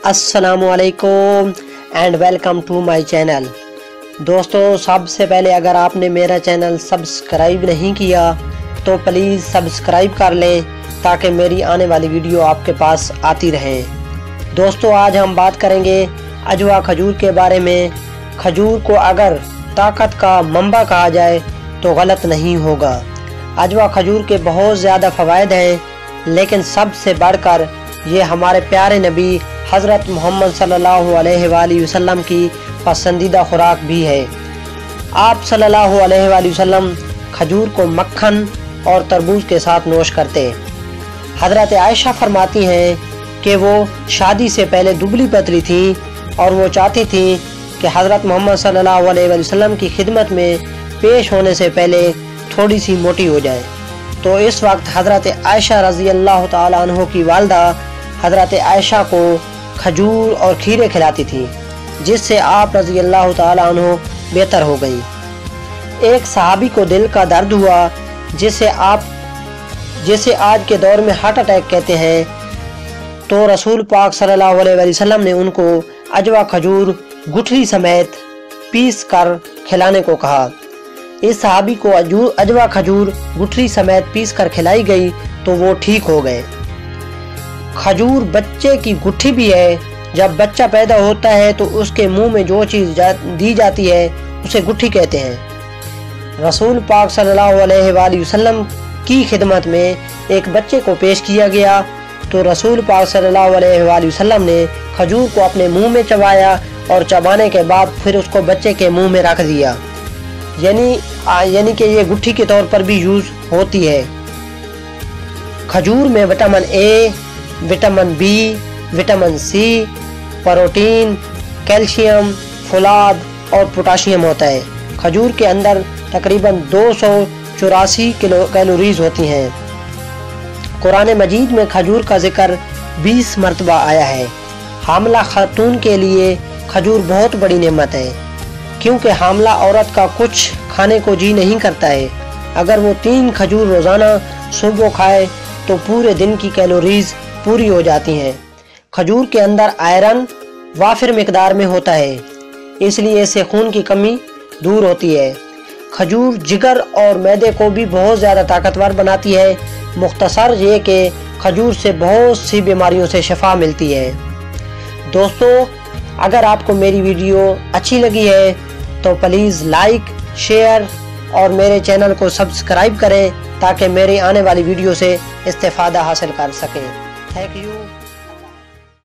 अस्सलामुअलैकुम and welcome to my channel. दोस्तों, सबसे पहले अगर आपने मेरा चैनल सब्सक्राइब नहीं किया तो प्लीज़ सब्सक्राइब कर लें ताकि मेरी आने वाली वीडियो आपके पास आती रहे। दोस्तों, आज हम बात करेंगे अजवा खजूर के बारे में। खजूर को अगर ताकत का मंबा कहा जाए तो गलत नहीं होगा। अजवा खजूर के बहुत ज़्यादा फ़वाइद हैं, लेकिन सबसे बढ़कर ये हमारे प्यारे नबी हज़रत मोहम्मद सल्लल्लाहु अलैहि वसल्लम की पसंदीदा खुराक भी है। आप सल्लल्लाहु अलैहि वसल्लम खजूर को मक्खन और तरबूज के साथ नोश करते। हज़रत आयशा फरमाती हैं कि वो शादी से पहले दुबली पतली थी और वो चाहती थी कि हज़रत मोहम्मद सल्लल्लाहु अलैहि वसल्लम की खिदमत में पेश होने से पहले थोड़ी सी मोटी हो जाए। तो इस वक्त हज़रत आयशा रज़ी अल्लाह ताला अन्हो की वालदा हज़रत आयशा को खजूर और खीरे खिलाती थी, जिससे आप रज़ी अल्लाह ताला अन्हो बेहतर हो गई। एक सहाबी को दिल का दर्द हुआ, जिसे आज के दौर में हार्ट अटैक कहते हैं, तो रसूल पाक सल्लल्लाहु अलैहि वसल्लम ने उनको अजवा खजूर गुठली समेत पीस कर खिलाने को कहा। इस सहाबी को अजवा खजूर गुठली समेत पीस कर खिलाई गई तो वो ठीक हो गए। खजूर बच्चे की गुट्ठी भी है। जब बच्चा पैदा होता है तो उसके मुंह में जो चीज़ दी जाती है उसे गुट्ठी कहते हैं। रसूल पाक सल्लल्लाहु अलैहि वसल्लम की खिदमत में एक बच्चे को पेश किया गया तो रसूल पाक सल्लल्लाहु अलैहि वसल्लम ने खजूर को अपने मुंह में चबाया और चबाने के बाद फिर उसको बच्चे के मुंह में रख दिया। यानी कि ये गुट्ठी के तौर पर भी यूज़ होती है। खजूर में vitamin A, vitamin B, vitamin C, protein, calcium, फुलाद और पोटाशियम होता है। खजूर के अंदर तकरीबन 284 कैलोरीज होती हैं। कुरान मजीद में खजूर का जिक्र 20 मरतबा आया है। हामला खातून के लिए खजूर बहुत बड़ी नेमत है, क्योंकि हामला औरत का कुछ खाने को जी नहीं करता है। अगर वो 3 खजूर रोज़ाना सुबह खाए तो पूरे दिन की कैलोरीज पूरी हो जाती हैं। खजूर के अंदर आयरन वाफिर मिकदार में होता है, इसलिए इससे खून की कमी दूर होती है। खजूर जिगर और मैदे को भी बहुत ज़्यादा ताकतवर बनाती है। मुख्तसर ये कि खजूर से बहुत सी बीमारियों से शिफा मिलती है। दोस्तों, अगर आपको मेरी वीडियो अच्छी लगी है तो प्लीज़ लाइक, शेयर और मेरे चैनल को सब्सक्राइब करें ताकि मेरी आने वाली वीडियो से इस्तेफादा हासिल कर सकें। Thank you.